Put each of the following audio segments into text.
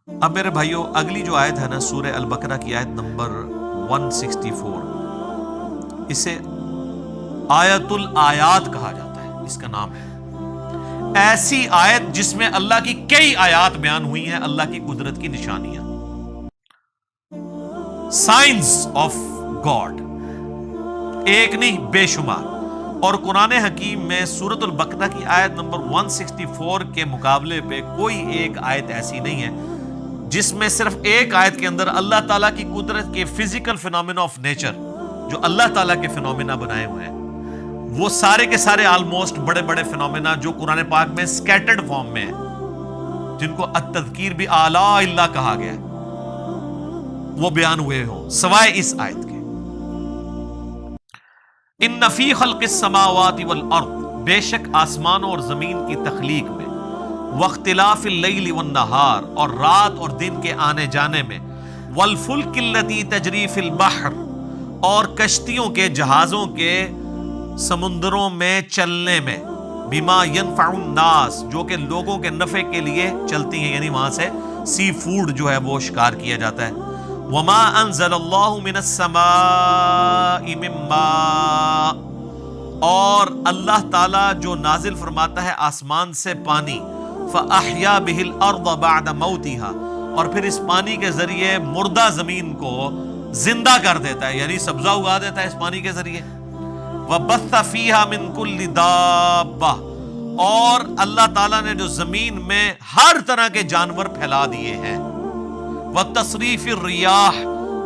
اب میرے بھائیوں اگلی جو آیت ہے نا سورہ البقرہ کی آیت نمبر 164، اسے آیت الآیات کہا جاتا ہے، اس کا نام ہے ایسی آیت جس میں اللہ کی کئی آیات بیان ہوئی ہیں، اللہ کی قدرت کی نشانیاں، سائنس آف گاڈ، ایک نہیں بے شمار۔ اور قرآن حکیم میں سورۃ البقرہ کی آیت نمبر 164 کے مقابلے پہ کوئی ایک آیت ایسی نہیں ہے جس میں صرف ایک آیت کے اندر اللہ تعالیٰ کی قدرت کے فزیکل فینومینا آف نیچر، جو اللہ تعالیٰ کے فینومینا بنائے ہوئے ہیں، وہ سارے کے سارے آلموسٹ بڑے بڑے فینومینا جو قرآن پاک میں سکیٹرڈ فارم میں ہیں، جن کو التذکیر بھی اعلیٰ اللہ کہا گیا ہے، وہ بیان ہوئے ہوں سوائے اس آیت کے۔ ان فی خلق السماوات والارض، بے شک آسمانوں اور زمین کی تخلیق میں، واختلاف اللیل والنہار، اور رات اور دن کے آنے جانے میں، والفلک التی تجری فی البحر، اور کشتیوں کے جہازوں کے سمندروں میں چلنے میں، بما ينفع الناس، جو کہ لوگوں کے نفع کے لیے چلتی ہیں، یعنی وہاں سے سی فوڈ جو ہے وہ شکار کیا جاتا ہے۔ وما انزل اللہ من السماء من ماء، اور اللہ تعالیٰ جو نازل فرماتا ہے آسمان سے پانی، فاحیا به الارض بعد موتها، اور پھر اس پانی کے ذریعے مردہ زمین کو زندہ کر دیتا ہے، یعنی سبزہ اگا دیتا ہے اس پانی کے ذریعے۔ وبث فیها من کل دابہ، اور اللہ تعالیٰ نے جو زمین میں ہر طرح کے جانور پھیلا دیے ہیں۔ وتصریف الریاح،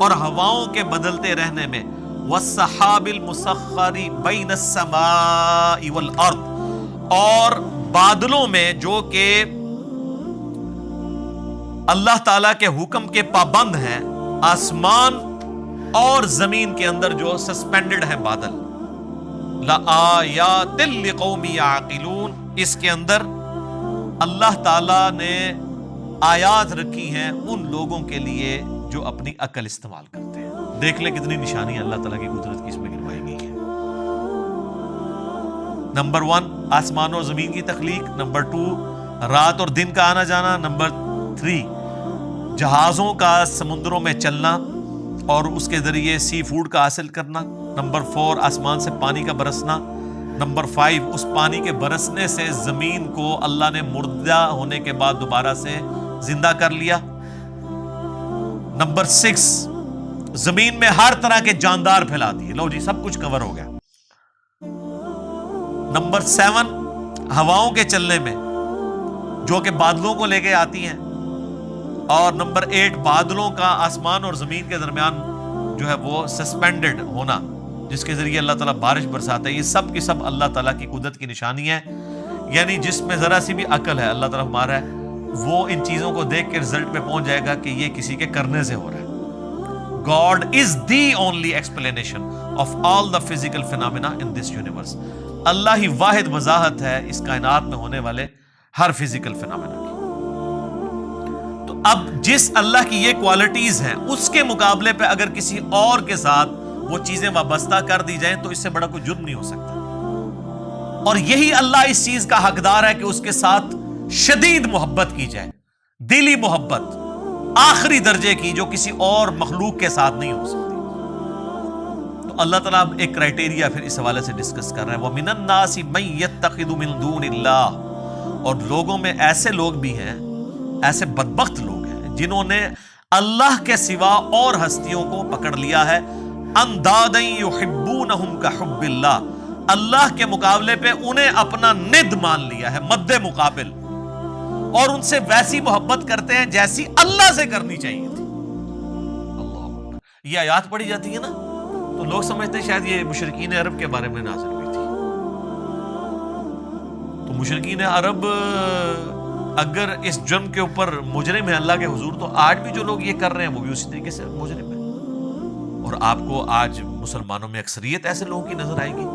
اور ہواؤں کے بدلتے رہنے میں، والسحاب المسخر بین السماء والارض، اور بادلوں میں جو کہ اللہ تعالیٰ کے حکم کے پابند ہیں، آسمان اور زمین کے اندر جو سسپینڈڈ ہیں بادل، لآیات لقوم یعقلون، اس کے اندر اللہ تعالیٰ نے آیات رکھی ہیں ان لوگوں کے لیے جو اپنی عقل استعمال کرتے ہیں۔ دیکھ لیں کتنی نشانی اللہ تعالیٰ کی قدرت کی اس میں گنوائی گئی ہے۔ نمبر 1 آسمان اور زمین کی تخلیق، نمبر 2 رات اور دن کا آنا جانا، نمبر 3 جہازوں کا سمندروں میں چلنا اور اس کے ذریعے سی فوڈ کا حاصل کرنا، نمبر 4 آسمان سے پانی کا برسنا، نمبر 5 اس پانی کے برسنے سے زمین کو اللہ نے مردہ ہونے کے بعد دوبارہ سے زندہ کر لیا، نمبر 6 زمین میں ہر طرح کے جاندار پھیلا دیے، لو جی سب کچھ کور ہو گیا، نمبر 7 ہواؤں کے چلنے میں جو کہ بادلوں کو لے کے آتی ہیں، اور نمبر 8 بادلوں کا آسمان اور زمین کے درمیان جو ہے وہ سسپینڈڈ ہونا، جس کے ذریعے اللہ تعالیٰ بارش برساتا ہے۔ یہ سب کی سب اللہ تعالیٰ کی قدرت کی نشانی ہے، یعنی جس میں ذرا سی بھی عقل ہے اللہ تعالیٰ ہمارا ہے، وہ ان چیزوں کو دیکھ کے رزلٹ پہ پہنچ جائے گا کہ یہ کسی کے کرنے سے ہو رہا ہے۔ God is the only explanation of all the physical phenomena in this universe۔ اللہ ہی واحد وضاحت ہے اس کائنات میں ہونے والے ہر فزیکل فینومینا کی۔ تو اب جس اللہ کی یہ کوالٹیز ہیں اس کے مقابلے پہ اگر کسی اور کے ساتھ وہ چیزیں وابستہ کر دی جائیں تو اس سے بڑا کوئی جرم نہیں ہو سکتا، اور یہی اللہ اس چیز کا حقدار ہے کہ اس کے ساتھ شدید محبت کی جائے، دلی محبت آخری درجے کی، جو کسی اور مخلوق کے ساتھ نہیں ہو سکتی۔ تو اللہ تعالیٰ ایک کرائٹیریا پھر اس حوالے سے ڈسکس کر رہا ہے، وَمِنَ النَّاسِ مَن يَتَّخِذُ مِن دُونِ اللَّهِ، اور لوگوں میں ایسے لوگ بھی ہیں، ایسے بدبخت لوگ ہیں جنہوں نے اللہ کے سوا اور ہستیوں کو پکڑ لیا ہے، اندادً يُحِبُّونَهُمْ كَحُبِّ اللَّهِ، اللہ کے مقابلے پہ انہیں اپنا ند مان لیا ہے، مد مقابل، اور ان سے ویسی محبت کرتے ہیں جیسی اللہ سے کرنی چاہیے تھی۔ اللہ اکبر، یہ آیات پڑھی جاتی ہے نا تو لوگ سمجھتے ہیں شاید یہ مشرکین عرب کے بارے میں نازل ہوئی تھی۔ تو مشرکین عرب اگر اس جرم کے اوپر مجرم ہے اللہ کے حضور، تو آج بھی جو لوگ یہ کر رہے ہیں وہ بھی اسی طریقے سے مجرم ہے۔ اور آپ کو آج مسلمانوں میں اکثریت ایسے لوگوں کی نظر آئے گی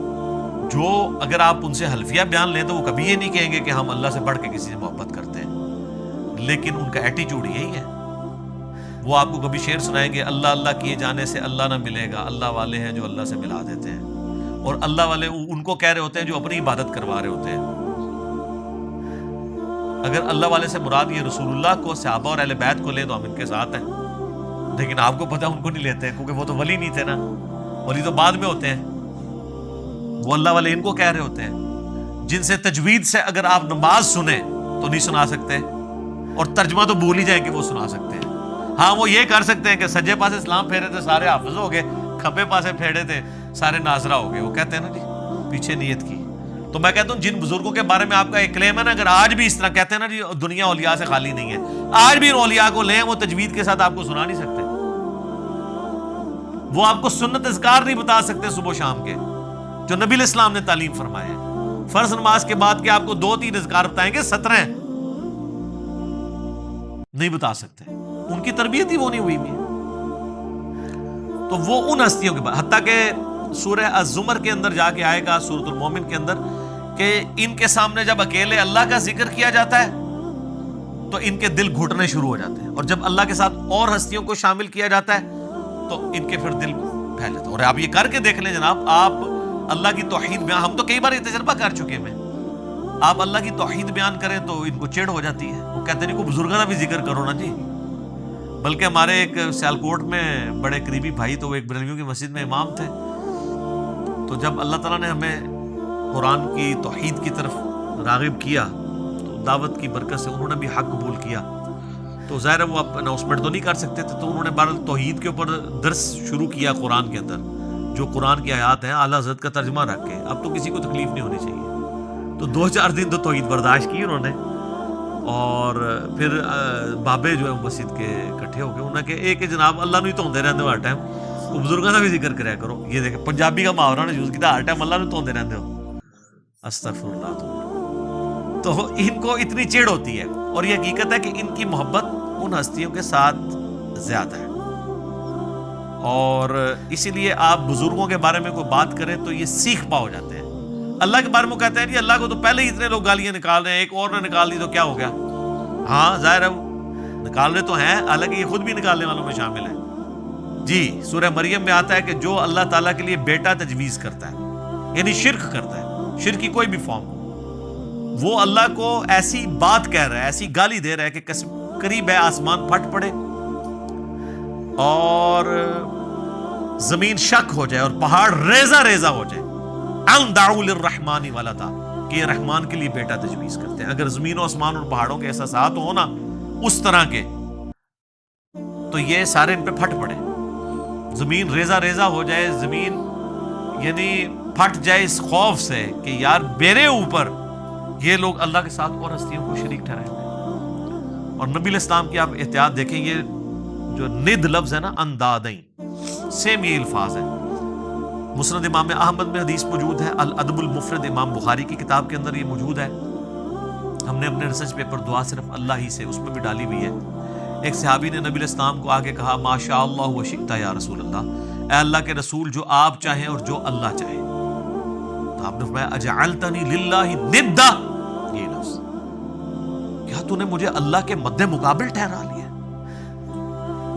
جو اگر آپ ان سے حلفیہ بیان لیں تو وہ کبھی یہ نہیں کہیں گے کہ ہم اللہ سے بڑھ کے کسی سے محبت کرتے ہیں، لیکن ان کا ایٹیچیوڈ یہی ہے۔ وہ آپ کو کبھی شعر سنائیں گے، اللہ اللہ کیے جانے سے اللہ نہ ملے گا، اللہ والے ہیں جو اللہ سے ملا دیتے ہیں، اور اللہ والے ان کو کہہ رہے ہوتے ہیں جو اپنی عبادت کروا رہے ہوتے ہیں۔ اگر اللہ والے سے مراد یہ رسول اللہ کو، صحابہ اور اہل بیت کو لے تو ہم ان کے ساتھ ہیں، لیکن آپ کو پتہ ان کو نہیں لیتے کیونکہ وہ تو ولی نہیں تھے نا، ولی تو بعد میں ہوتے ہیں، وہ اللہ والے ان کو کہہ رہے ہوتے ہیں جن سے تجوید سے اگر آپ نماز سنیں تو نہیں سنا سکتے، اور ترجمہ تو بھول ہی جائیں کہ وہ سنا سکتے ہیں۔ ہاں وہ یہ کر سکتے ہیں کہ سجے پاسے اسلام پھیرے تھے سارے حافظ ہو گئے، کھبے پاسے پھیرے تھے سارے ناظرہ ہو گئے، وہ کہتے ہیں نا جی پیچھے نیت کی۔ تو میں کہتا ہوں جن بزرگوں کے بارے میں آپ کا ایک کلیم ہے نا، اگر آج بھی اس طرح کہتے ہیں نا جی دنیا اولیاء سے خالی نہیں ہے، آج بھی ان اولیاء کو لیں، وہ تجوید کے ساتھ آپ کو سنا نہیں سکتے، وہ آپ کو سنت اذکار نہیں بتا سکتے صبح و شام کے جو نبی علیہ السلام نے تعلیم فرمائے ہیں۔ فرض نماز کے بعد کے آپ کو 2-3 اذکار بتائیں گے، 17 نہیں بتا سکتے، ان کی تربیت ہی وہ نہیں ہوئی بھی۔ تو وہ ان ہستیوں کے بعد، حتیٰ کہ سورہ الزمر کے اندر جا کے آئے گا، سورۃ المومن کے اندر، کہ ان کے سامنے جب اکیلے اللہ کا ذکر کیا جاتا ہے تو ان کے دل گھٹنے شروع ہو جاتے ہیں، اور جب اللہ کے ساتھ اور ہستیوں کو شامل کیا جاتا ہے تو ان کے پھر دل پھیل جاتا ہے۔ اور آپ یہ کر کے دیکھ لیں جناب، آپ اللہ کی توحید بیان، ہم تو کئی بار یہ تجربہ کر چکے ہیں، آپ اللہ کی توحید بیان کریں تو ان کو چڑ ہو جاتی ہے، وہ کہتے ہیں کو بزرگوں کا بھی ذکر کرو نا جی۔ بلکہ ہمارے ایک سیالکوٹ میں بڑے قریبی بھائی، تو وہ ایک بریلویوں کی مسجد میں امام تھے، تو جب اللہ تعالیٰ نے ہمیں قرآن کی توحید کی طرف راغب کیا تو دعوت کی برکت سے انہوں نے بھی حق قبول کیا، تو ظاہر ہے وہ اناؤنسمنٹ تو نہیں کر سکتے تھے، تو انہوں نے بہرحال توحید کے اوپر درس شروع کیا قرآن کے اندر، جو قرآن کی آیات ہیں اعلیٰ حضرت کا ترجمہ رکھ کے، اب تو کسی کو تکلیف نہیں ہونی چاہیے۔ تو 2-4 دن تو توحید برداشت کی انہوں نے، اور پھر بابے جو ہے مسجد کے اکٹھے ہو گئے، انہوں نے کہ ایک جناب اللہ نہیں دھوندے رہتے ہو ہر ٹائم، وہ بزرگوں کا بھی ذکر کریا کرو۔ یہ دیکھیں پنجابی کا محاورہ نے یوز کیا، ہر ٹائم اللہ نہیں دھوندے رہتے ہو، استغفر اللہ۔ تو ان کو اتنی چڑ ہوتی ہے، اور یہ حقیقت ہے کہ ان کی محبت ان ہستیوں کے ساتھ زیادہ ہے، اور اسی لیے آپ بزرگوں کے بارے میں کوئی بات کریں تو یہ سیکھ پا ہو جاتے ہیں۔ اللہ کے بارے میں کہتے ہیں جی اللہ کو تو پہلے ہی اتنے لوگ گالیاں نکال رہے ہیں، ایک اور نے نکال دی تو کیا ہو گیا؟ ہاں ظاہر ہے وہ نکال رہے تو ہیں، حالانکہ یہ خود بھی نکالنے والوں میں شامل ہے جی۔ سورہ مریم میں آتا ہے کہ جو اللہ تعالیٰ کے لیے بیٹا تجویز کرتا ہے، یعنی شرک کرتا ہے، شرک کی کوئی بھی فارم ہو، وہ اللہ کو ایسی بات کہہ رہا ہے، ایسی گالی دے رہا ہے کہ قریب ہے آسمان پھٹ پڑے اور زمین شک ہو جائے اور پہاڑ ریزہ ریزہ ہو جائے، ان دعوا للرحمن ولدا، کہ یہ رحمان کے لیے بیٹا تجویز کرتے ہیں۔ اگر زمین و آسمان اور پہاڑوں کے احساسات ہو نا اس طرح کے، تو یہ سارے ان پہ پھٹ پڑے، زمین ریزہ ریزہ ہو جائے، زمین یعنی پھٹ جائے اس خوف سے کہ یار میرے اوپر یہ لوگ اللہ کے ساتھ اور ہستیوں کو شریک ٹھہرائے ہوئے۔ اور نبی علیہ السلام کی آپ احتیاط دیکھیں، یہ جو ند لفظ ہے نا، اندادیں، سیم یہ الفاظ ہے۔ مسند امام احمد میں حدیث موجود ہے، الادب المفرد امام بخاری کی کتاب کے اندر یہ موجود ہے، ہم نے اپنے ریسرچ پیپر دعا صرف اللہ ہی سے اس میں بھی ڈالی ہوئی ہے۔ ایک صحابی نے نبی علیہ السلام کو آگے کہا، ما شاء اللہ و شئت یا رسول اللہ، اے اللہ کے رسول جو آپ چاہیں اور جو اللہ چاہے۔ تو آپ نے فرمایا اجعلتنی للہ ندا، یہ لفظ، کیا تو نے مجھے اللہ کے مد مقابل ٹھہرا لیا؟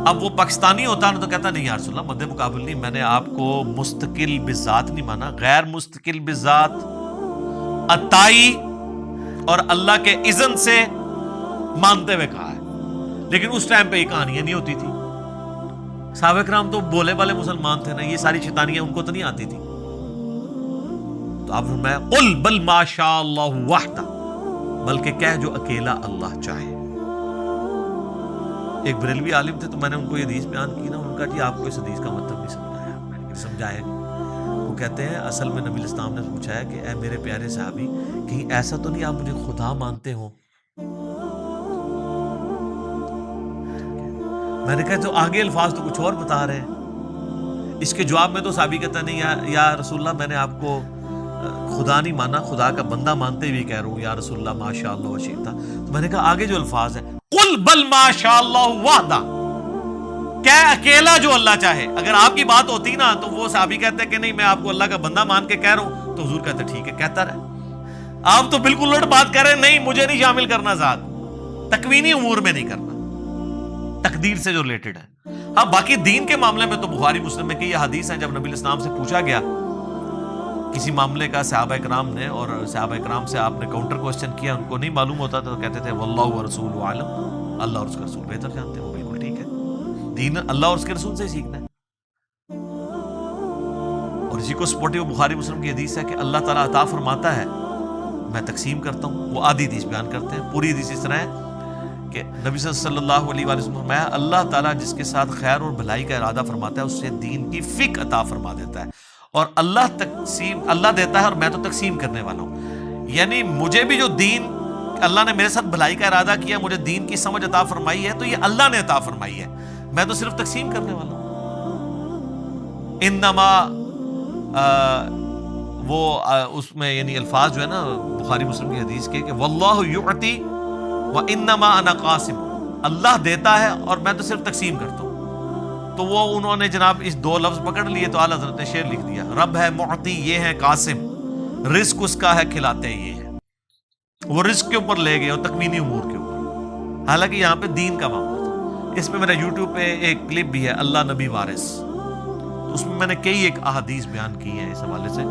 اب وہ پاکستانی ہوتا نا تو کہتا نہیں یا رسول اللہ مد مقابل نہیں، میں نے آپ کو مستقل بذات نہیں مانا، غیر مستقل بذات، عطائی اور اللہ کے اذن سے مانتے ہوئے کہا ہے۔ لیکن اس ٹائم پہ یہ کہانیاں نہیں ہوتی تھی، صحابہ کرام تو بولے والے مسلمان تھے نا، یہ ساری شیطانیاں ان کو تو نہیں آتی تھی۔ تو آپ فرمایا قل بل ما شاء اللہ وحدہ، بلکہ کہہ جو اکیلا اللہ چاہے۔ ایک بریلوی عالم تھے، تو میں نے ان کو یہ حدیث بیان کی نا، ان کا جی آپ کو اس حدیث کا مطلب نہیں سمجھایا، میں نے سمجھایا۔ وہ کہتے ہیں اصل میں نبی علیہ السلام نے پوچھا ہے کہ اے میرے پیارے صحابی، کہیں ایسا تو نہیں آپ مجھے خدا مانتے ہو؟ میں نے کہا تو آگے الفاظ تو کچھ اور بتا رہے ہیں۔ اس کے جواب میں تو صحابی کہتا نہیں یا رسول اللہ میں نے آپ کو خدا نہیں مانا، خدا کا بندہ مانتے ہوئے کہہ رہا ہوں یا رسول اللہ ما شاء اللہ و شئت۔ تو میں نے کہا آگے جو الفاظ ہیں قل بل ما شاء اللہ وحدہ، کہ اکیلا جو اللہ چاہے۔ اگر آپ کی بات ہوتی نا تو وہ صحابی کہتے کہ نہیں میں آپ کو اللہ کا بندہ مان کے کہہ رہا ہوں، تو حضور کہتے ٹھیک ہے کہتا رہے۔ آپ تو بالکل الٹ بات کر رہے ہیں، نہیں مجھے نہیں شامل کرنا ذات، تکوینی امور میں نہیں کرنا، تقدیر سے جو ریلیٹڈ ہے۔ ہاں باقی دین کے معاملے میں تو بخاری مسلم میں کہ یہ حدیث ہے، جب نبی علیہ السلام سے پوچھا گیا کسی معاملے کا صحابہ کرام نے، اور صحابہ کرام سے آپ نے کاؤنٹر کوسچن کیا، ان کو نہیں معلوم ہوتا تو کہتے تھے واللہ ورسولہ عالم، اللہ اور اس کا رسول بہتر جانتے ہیں. وہ بالکل ٹھیک ہے، دین اللہ اور اس کے رسول سے ہی سیکھنا ہے. اور اسی کو سپورٹیو بخاری مسلم کی حدیث ہے کہ اللہ تعالیٰ عطا فرماتا ہے، میں تقسیم کرتا ہوں. وہ آدھی حدیث بیان کرتے ہیں، پوری حدیث اس طرح ہے کہ نبی صلی اللہ علیہ وآلہ وسلم فرمایا اللہ تعالیٰ جس کے ساتھ خیر اور بھلائی کا ارادہ فرماتا ہے اس سے دین کی فقہ عطا فرما دیتا ہے. اور اللہ دیتا ہے اور میں تو تقسیم کرنے والا ہوں. یعنی مجھے بھی جو دین اللہ نے میرے ساتھ بھلائی کا ارادہ کیا، مجھے دین کی سمجھ عطا فرمائی ہے، تو یہ اللہ نے عطا فرمائی ہے، میں تو صرف تقسیم کرنے والا ہوں. انما اس میں یعنی الفاظ جو ہے نا بخاری مسلم کی حدیث کے کہ واللہ یعطی وانما انا قاسم، اللہ دیتا ہے اور میں تو صرف تقسیم کرتا ہوں. تو وہ انہوں نے جناب اس دو لفظ پکڑ لیے تو اعلیٰ حضرت نے شعر لکھ دیا، رب ہے معطی، یہ ہے قاسم، رزق اس کا ہے کھلاتے یہ ہے. وہ رزق کے اوپر لے گئے اور تکوینی امور کے اوپر، حالانکہ یہاں پہ دین کا معاملہ تھا. اس میں میرا یوٹیوب پہ ایک کلپ بھی ہے اللہ نبی وارث، اس میں میں نے کئی ایک احادیث بیان کی ہیں اس حوالے سے.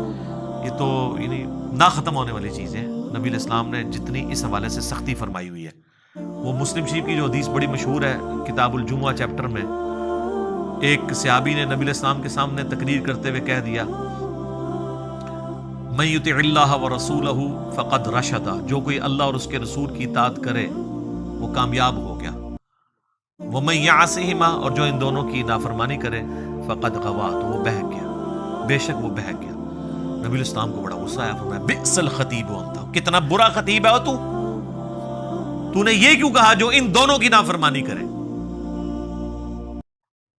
یہ تو یعنی نہ ختم ہونے والی چیزیں ہیں. نبی علیہ السلام نے جتنی اس حوالے سے سختی فرمائی ہوئی ہے، وہ مسلم شریف کی جو حدیث بڑی مشہور ہے کتاب الجمعہ چیپٹر میں، ایک صحابی نے نبی علیہ السلام کے سامنے تقریر کرتے ہوئے کہہ دیا من یطع اللہ ورسولہ فقد رشد، جو کوئی اللہ اور اس کے رسول کی اطاعت کرے وہ کامیاب ہو گیا. ومن یعصہما، اور جو ان دونوں کی نافرمانی کرے فقد غوا، تو وہ بہک گیا، بے شک وہ بہک گیا. نبی علیہ السلام کو بڑا غصہ آیا، فرمایا بئس الخطیب انت، کتنا برا خطیب ہے تو نے یہ کیوں کہا جو ان دونوں کی نافرمانی کرے؟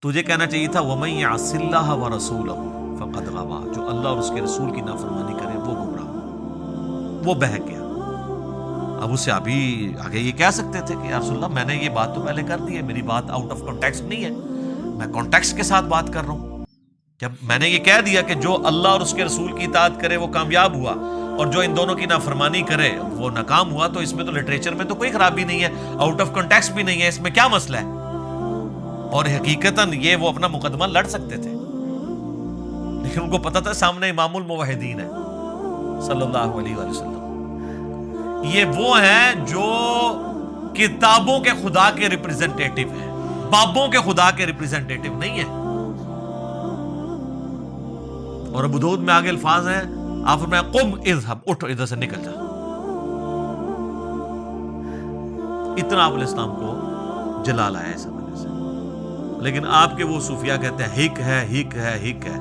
تجھے کہنا چاہیے تھا وَمَن يَعْصِ اللَّهَ وَرَسُولَهُ فَقَدْ غَوَىٰ، جو اللہ اور اس کے رسول کی نافرمانی کرے وہ گمراہ، وہ بہک گیا. اب اس سے ابھی آگے یہ کہہ سکتے تھے کہ یا رسول اللہ میں نے یہ بات تو پہلے کر دی ہے، میری بات آؤٹ آف کانٹیکسٹ نہیں ہے، میں کانٹیکسٹ کے ساتھ بات کر رہا ہوں. جب میں نے یہ کہہ دیا کہ جو اللہ اور اس کے رسول کی اطاعت کرے وہ کامیاب ہوا اور جو ان دونوں کی نافرمانی کرے وہ ناکام ہوا، تو اس میں تو لٹریچر میں تو کوئی خرابی نہیں ہے، آؤٹ آف کانٹیکسٹ بھی نہیں ہے، اس میں کیا مسئلہ ہے؟ اور حقیقتاً یہ وہ اپنا مقدمہ لڑ سکتے تھے، لیکن ان کو پتا تھا سامنے امام الموحدین ہے صلی اللہ علیہ وآلہ وسلم. یہ وہ ہیں جو کتابوں کے خدا کے ریپریزنٹیٹو ہیں، بابوں کے خدا کے ریپریزنٹیٹو نہیں ہیں. اور ابو داؤد میں آگے الفاظ ہیں، آپ فرمایا قم اذهب، اٹھو ادھر سے نکل جا. اتنا آپ علیہ السلام کو جلال آیا اس حوالے سے. لیکن آپ کے وہ صوفیاء کہتے ہیں ہک ہے ہک ہے ہک ہے،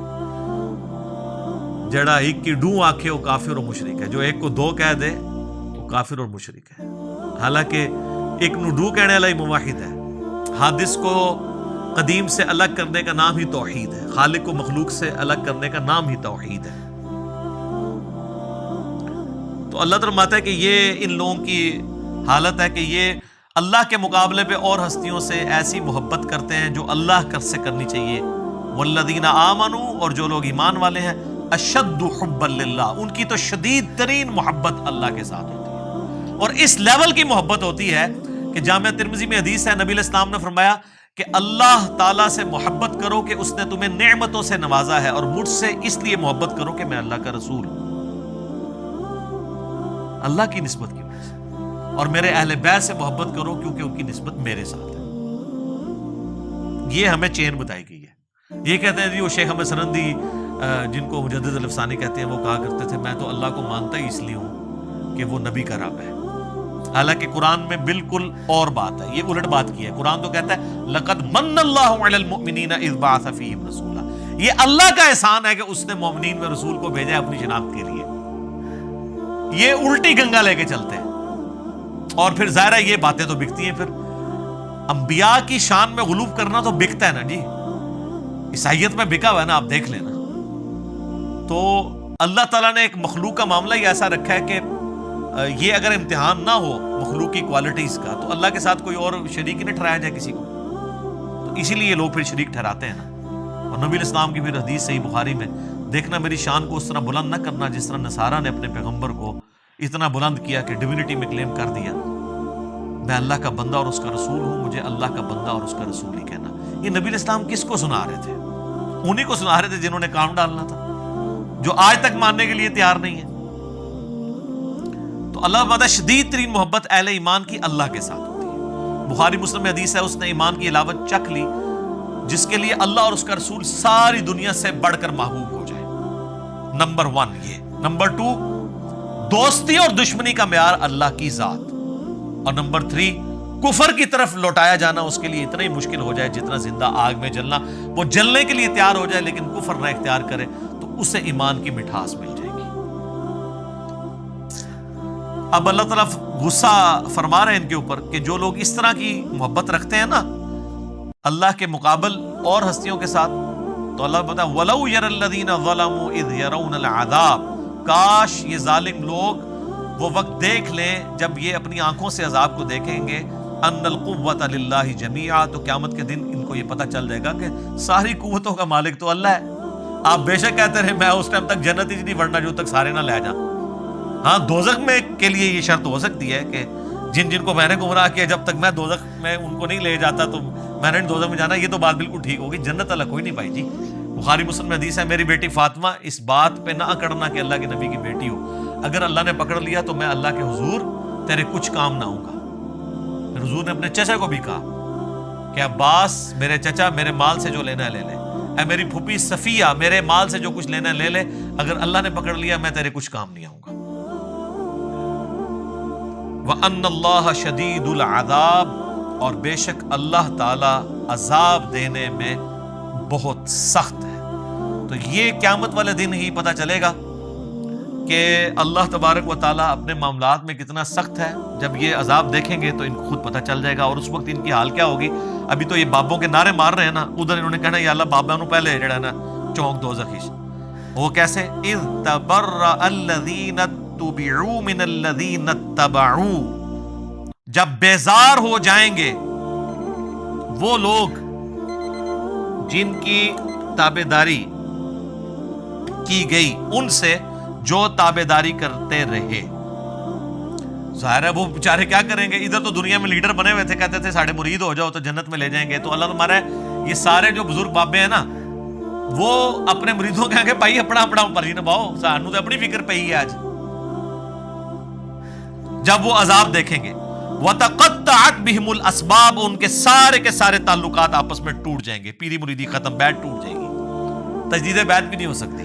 جڑا ہک کی ڈوں آنکھے وہ کافر اور مشرک ہے، جو ایک کو دو کہہ دے وہ کافر اور مشرک ہے. حالانکہ ایک نو ڈو کہنے والا ہی موحد ہے. حادث کو قدیم سے الگ کرنے کا نام ہی توحید ہے، خالق کو مخلوق سے الگ کرنے کا نام ہی توحید ہے. تو اللہ تعالیٰ فرماتا ہے کہ یہ ان لوگوں کی حالت ہے کہ یہ اللہ کے مقابلے پہ اور ہستیوں سے ایسی محبت کرتے ہیں جو اللہ سے کرنی چاہیے. والذین آمنوا، اور جو لوگ ایمان والے ہیں، اشد حبا للہ، ان کی تو شدید ترین محبت اللہ کے ساتھ ہوتی ہے. اور اس لیول کی محبت ہوتی ہے کہ جامعہ ترمذی میں حدیث ہے، نبی علیہ السلام نے فرمایا کہ اللہ تعالیٰ سے محبت کرو کہ اس نے تمہیں نعمتوں سے نوازا ہے، اور مجھ سے اس لیے محبت کرو کہ میں اللہ کا رسول ہوں، اللہ کی نسبت کی وجہ سے. اور میرے اہل بیت سے محبت کرو کیونکہ ان کی نسبت میرے ساتھ ہے. یہ ہمیں چین بتائی گئی ہے. یہ کہتے ہیں جی وہ شیخ احمد سرندی جن کو مجدد الافسانی کہتے ہیں، وہ کہا کرتے تھے میں تو اللہ کو مانتا ہی اس لیے ہوں کہ وہ نبی کا رب ہے. حالانکہ قرآن میں بالکل اور بات ہے، یہ الٹ بات کی ہے. قرآن تو کہتا ہے لقد من اللہ علی المؤمنین اذ بعث فیہم رسولا، یہ اللہ کا احسان ہے کہ اس نے مومنین میں رسول کو بھیجا اپنی شناخت کے لیے. یہ الٹی گنگا لے کے چلتے ہیں. اور پھر ظاہر ہے یہ باتیں تو بکتی ہیں. پھر انبیاء کی شان میں غلو کرنا تو بکتا ہے نا جی، عیسائیت میں بکا ہوا ہے نا، آپ دیکھ لینا. تو اللہ تعالیٰ نے ایک مخلوق کا معاملہ ہی ایسا رکھا ہے کہ یہ اگر امتحان نہ ہو مخلوق کی کوالٹیز کا تو اللہ کے ساتھ کوئی اور شریک ہی نہ ٹھہرایا جائے کسی کو. تو اسی لیے یہ لوگ پھر شریک ٹھہراتے ہیں نا. اور نبی علیہ السلام کی پھر حدیث صحیح بخاری میں دیکھنا، میری شان کو اس طرح بلند نہ کرنا جس طرح نصارہ نے اپنے پیغمبر کو اتنا بلند کیا کہ ڈیوینٹی میں کلیم کر دیا. میں اللہ کا بندہ اور اس کا رسول ہوں، مجھے اللہ کا بندہ اور اس کا رسول ہی کہنا. یہ نبی علیہ السلام کس کو سنا رہے تھے؟ انہی کو سنا رہے تھے جنہوں نے کام ڈالنا تھا. جو آج تک ماننے کے لیے تیار نہیں ہے. تو اللہ بتا شدید ترین محبت اہل ایمان کی اللہ کے ساتھ ہوتی ہے. بخاری مسلم میں حدیث ہے اس نے ایمان کی علاوت چکھ لی جس کے لیے اللہ اور اس کا رسول ساری دنیا سے بڑھ کر محبوب ہو جائے. نمبر 1 یہ. نمبر 2 دوستی اور دشمنی کا معیار اللہ کی ذات. اور نمبر 3 کفر کی طرف لوٹایا جانا اس کے لیے اتنا ہی مشکل ہو جائے جتنا زندہ آگ میں جلنا. وہ جلنے کے لیے تیار ہو جائے لیکن کفر نہ اختیار کرے تو اسے ایمان کی مٹھاس مل جائے گی. اب اللہ تعالیٰ غصہ فرما رہے ہیں ان کے اوپر کہ جو لوگ اس طرح کی محبت رکھتے ہیں نا اللہ کے مقابل اور ہستیوں کے ساتھ. تو اللہ بتا وَلَوْ يَرَ الَّذِينَ ظَلَمُوا إِذْ يَرَوْنَ الْعَذَابَ, کاش یہ ظالم لوگ وہ وقت دیکھ لیں جب یہ اپنی آنکھوں سے عذاب کو دیکھیں گے ان القوۃ للہ جمیعا, تو قیامت کے دن ان کو یہ پتہ چل جائے گا کہ ساری قوتوں کا مالک تو اللہ ہے. آپ بے شک کہتے رہے میں اس ٹائم تک جنت ہی نہیں ورنہ جو تک سارے نہ لے جا. ہاں دوزخ میں کے لیے یہ شرط ہو سکتی ہے کہ جن جن کو میں نے گمراہ کیا جب تک میں دوزخ میں ان کو نہیں لے جاتا تو میں نے دوزخ میں جانا, یہ تو بات بالکل ٹھیک ہوگی. جنت اللہ کوئی نہیں پائی جی. بخاری مسلم میں حدیث ہے میری بیٹی فاطمہ اس بات پہ نہ اکڑنا کہ اللہ کے نبی کی بیٹی ہو, اگر اللہ نے پکڑ لیا تو میں اللہ کے حضور تیرے کچھ کام نہ ہوں گا. حضور نے اپنے چچا کو بھی کہا کہ عباس میرے چچا میرے مال سے جو لینا ہے لے لے, اے میری پھوپھی صفیہ میرے مال سے جو کچھ لینا ہے لے لے, اگر اللہ نے پکڑ لیا میں تیرے کچھ کام نہیں آؤں گا. وَأَنَّ اللَّهَ شَدِيدُ الْعَذَابِ, اور بے شک اللہ تعالی عذاب دینے میں بہت سخت ہے. تو یہ قیامت والے دن ہی پتہ چلے گا کہ اللہ تبارک و تعالیٰ اپنے معاملات میں کتنا سخت ہے. جب یہ عذاب دیکھیں گے تو ان کو خود پتہ چل جائے گا, اور اس وقت ان کی حال کیا ہوگی. ابھی تو یہ بابوں کے نعرے مار رہے ہیں نا, ادھر انہوں نے کہنا یا اللہ بابا نو پہلے جڑا نا چونک دوزخ. وہ کیسے اذ تبرأ الذین اتبعوا من الذین اتبعوا, جب بیزار ہو جائیں گے وہ لوگ جن کی تابعداری کی گئی ان سے جو تابعداری کرتے رہے. ظاہر ہے وہ بیچارے کیا کریں گے, ادھر تو دنیا میں لیڈر بنے ہوئے تھے, کہتے تھے ساڑھے مرید ہو جاؤ تو جنت میں لے جائیں گے. تو اللہ تمہارا یہ سارے جو بزرگ بابے ہیں نا وہ اپنے مریدوں کہیں گے بھائی اپنا اپنا پرچی نبھاؤ, سانو تو اپنی فکر پہ ہی ہے آج. جب وہ عذاب دیکھیں گے وَتَقَطَّعَتْ بِهِمُ الْأَسْبَابُ, ان کے سارے تعلقات آپس میں ٹوٹ جائیں گے, پیری مریدی ختم, بیعت ٹوٹ جائے گی, تجدید بیعت بھی نہیں ہو سکتی.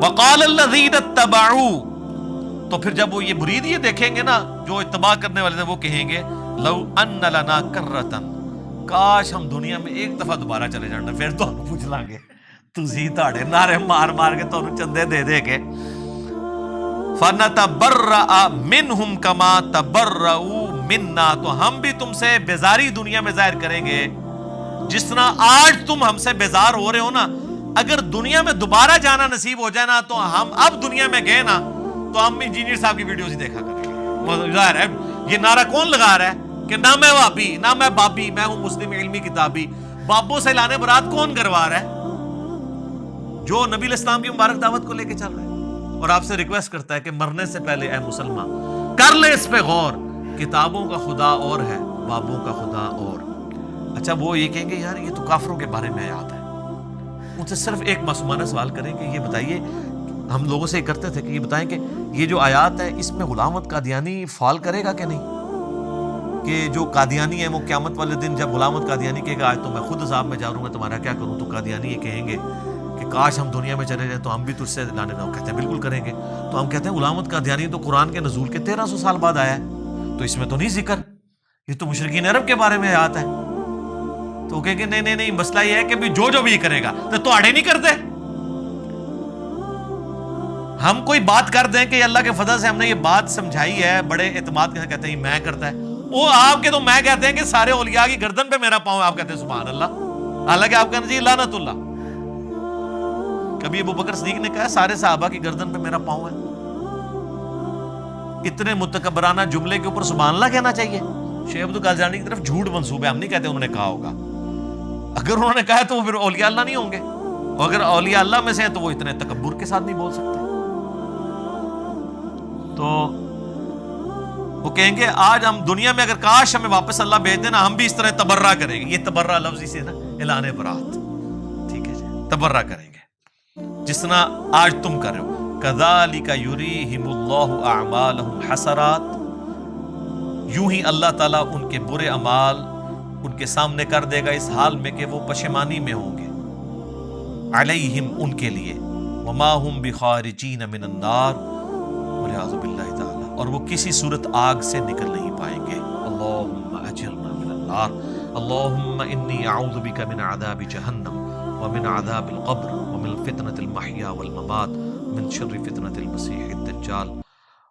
وَقَالَ الَّذِينَ اتَّبَعُوا, تو پھر جب وہ یہ مرید یہ دیکھیں گے نا جو اتباع کرنے والے تھے وہ کہیں گے لَوْ أَنَّ لَنَا كَرَّةً, کاش ہم دنیا میں ایک دفعہ دوبارہ چلے جانا, پھر تو ہم پوچھ لیں گے تسی تاڑے نعرے مار مار کے تو چندے دے دے کے. فَنَتَبَرَّأَ مِنْهُمْ كَمَا تَبَرَّؤُوا مِنَّا, تو ہم بھی تم سے بیزاری دنیا میں ظاہر کریں گے جس طرح آج تم ہم سے بیزار ہو رہے ہو نا. اگر دنیا میں دوبارہ جانا نصیب ہو جائے نا تو ہم اب دنیا میں گئے نا تو ہم انجینئر صاحب کی ویڈیوز ہی دیکھا کریں گے. ظاہر ہے یہ نعرہ کون لگا رہا ہے کہ نہ میں وابی نہ میں بابی, میں ہوں مسلم علمی کتابی. بابوں سے لانے برات کون کروا رہا ہے؟ جو نبی علیہ السلام کی مبارک دعوت کو لے کے چل رہا ہے. اور آپ سے ریکویسٹ کرتا ہے کہ مرنے سے پہلے اے مسلمان کر لے اس پہ غور, کتابوں کا خدا اور ہے, بابوں کا خدا اور. اچھا وہ یہ کہیں گے یار یہ تو کافروں کے بارے میں آیات ہے. ان سے صرف ایک معصومانہ سوال کریں کہ یہ بتائیے, ہم لوگوں سے یہ کرتے تھے کہ یہ بتائیں کہ یہ جو آیات ہے اس میں غلام احمد قادیانی فال کرے گا کہ نہیں, کہ جو قادیانی ہے وہ قیامت والے دن جب غلام احمد قادیانی کہے گا آج تو میں خود عذاب میں جا رہا ہوں, میں تمہارا کیا کروں, تو قادیانی یہ کہیں گے کہ کاش ہم دنیا میں چلے جائیں تو ہم بھی تجھ سے لانے نہ. کہتے ہیں بالکل کریں گے. تو ہم کہتے ہیں غلام احمد قادیانی تو قرآن کے نزول کے 1300 سال بعد آیا ہے, تو اس میں تو نہیں ذکر, یہ تو مشرکین عرب کے بارے میں آیات ہے. تو کہیں گے نہیں مسئلہ یہ ہے کہ جو بھی کرے گا تو آڑے نہیں کرتے. ہم کوئی بات کر دیں کہ اللہ کے فضل سے ہم نے یہ بات سمجھائی ہے بڑے اعتماد کے ساتھ, کہتے ہیں میں کرتا ہے وہ آپ کے, تو میں کہتے ہیں کہ سارے اولیاء کی گردن پہ میرا پاؤں, آپ کہتے ہیں سبحان اللہ, حالانکہ آپ کہتے ہیں جی لعنت اللہ. کبھی ابو بکر صدیق نے کہا سارے صحابہ کی گردن پہ میرا پاؤں ہے. اتنے متکبرانہ جملے کے اوپر سبحان اللہ کہنا چاہیے. شیخ عبد القادر جیلانی کی طرف جھوٹ منسوب ہے, ہم نہیں کہتے انہوں نے کہا ہوگا. اگر انہوں نے کہا تو وہ پھر اولیاء اللہ نہیں ہوں گے, اور اگر اولیاء اللہ میں سے ہیں تو وہ اتنے تکبر کے ساتھ نہیں بول سکتے. تو وہ کہیں گے آج ہم دنیا میں اگر کاش ہمیں واپس اللہ بھیج دینا ہم بھی اس طرح تبرہ کریں گے. یہ تبرہ لفظ سے نا اعلان برات, ٹھیک ہے جی, تبرہ کریں گے. جس طرح آج تم کر رہے ہو. کذالک یریہم اللہ اعمالہم حسرات، یوں ہی اللہ تعالیٰ ان کے برے اعمال ان کے سامنے کر دے گا اس حال میں کہ وہ پشیمانی میں ہوں گے. علیہم ان کے لیے، وما ہم بخارجین من النار، والعیاذ باللہ تعالی، اور وہ کسی صورت آگ سے نکل نہیں پائیں گے. اللہم اجرنا من النار، اللہم انی اعوذ بک من عذاب جہنم ومن عذاب القبر ومن فتنة المحیا والممات من شر فتنة المسیح الدجال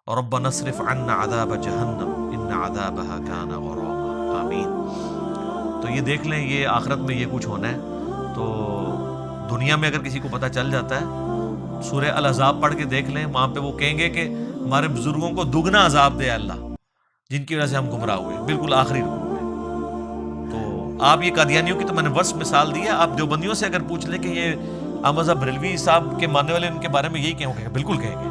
ربنا اصرف عنا عذاب جہنم ان عذابها كان غراما. آمین. تو یہ دیکھ لیں، یہ آخرت میں یہ کچھ ہونا ہے. تو دنیا میں اگر کسی کو پتہ چل جاتا ہے، سورہ الاحزاب پڑھ کے دیکھ لیں، وہاں پہ وہ کہیں گے کہ ہمارے بزرگوں کو دگنا عذاب دے اللہ، جن کی وجہ سے ہم گمراہ ہوئے. بالکل آخری رکوع میں. تو آپ یہ قادیانیوں کی تو میں نے بس مثال دی ہے، آپ دیوبندیوں سے اگر پوچھ لیں کہ یہ احمد صاحب بریلوی صاحب کے ماننے والے ان کے بارے میں یہی کہیں گے، بالکل کہیں گے.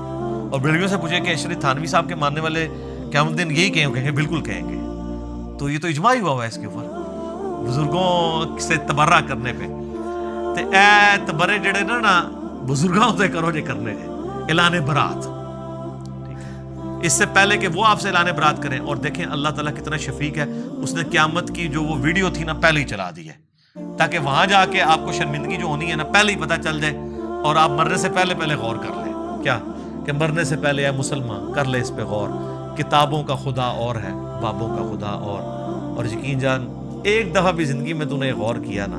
اور بریلویوں سے پوچھیں کہ اشرف تھانوی صاحب کے ماننے والے قیامت دن یہی کہیں گے، بالکل کہیں گے. تو یہ تو اجماع ہی ہوا ہے اس کے اوپر بزرگوں سے تبرہ کرنے پہ. تے اے تبرے جڑے نا بزرگوں سے کرو جے کرنے جے اعلان برات، ٹھیک ہے، اس سے پہلے کہ وہ آپ سے اعلان برات کریں. اور دیکھیں اللہ تعالیٰ کتنا شفیق ہے، اس نے قیامت کی جو وہ ویڈیو تھی نا پہلے ہی چلا دی ہے، تاکہ وہاں جا کے آپ کو شرمندگی جو ہونی ہے نا پہلے ہی پتہ چل جائے، اور آپ مرنے سے پہلے غور کر لیں. کیا کہ مرنے سے پہلے اے مسلمان کر لے اس پہ غور. کتابوں کا خدا اور ہے، بابوں کا خدا اور یقین جان ایک دفعہ بھی زندگی میں تو نے غور کیا نا،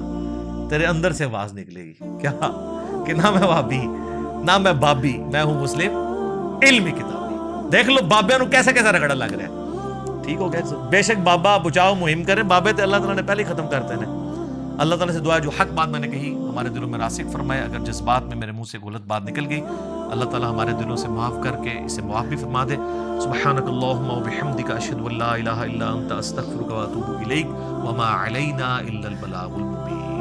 تیرے اندر سے آواز نکلے گی کیا کہ نہ میں وہابی نہ میں بابی، میں ہوں مسلم علمی کتابی. دیکھ لو بابے نو کیسے رگڑا لگ رہا ہے. ٹھیک ہو گیا. بے شک بابا بچاؤ مہم کریں، بابے تے اللہ تعالیٰ نے پہلے ہی ختم کرتے ہیں. اللہ تعالیٰ سے دعا ہے جو حق بات میں نے کہی ہمارے دلوں میں راسخ فرمائے. اگر جس بات میں میرے منہ سے غلط بات نکل گئی، اللہ تعالیٰ ہمارے دلوں سے معاف کر کے اسے معاف بھی فرما دے. سبحانک اللہم وبحمدک اشہد ان لا الہ الا انت استغفرک واتوب الیک وما علینا الا البلاغ المبین.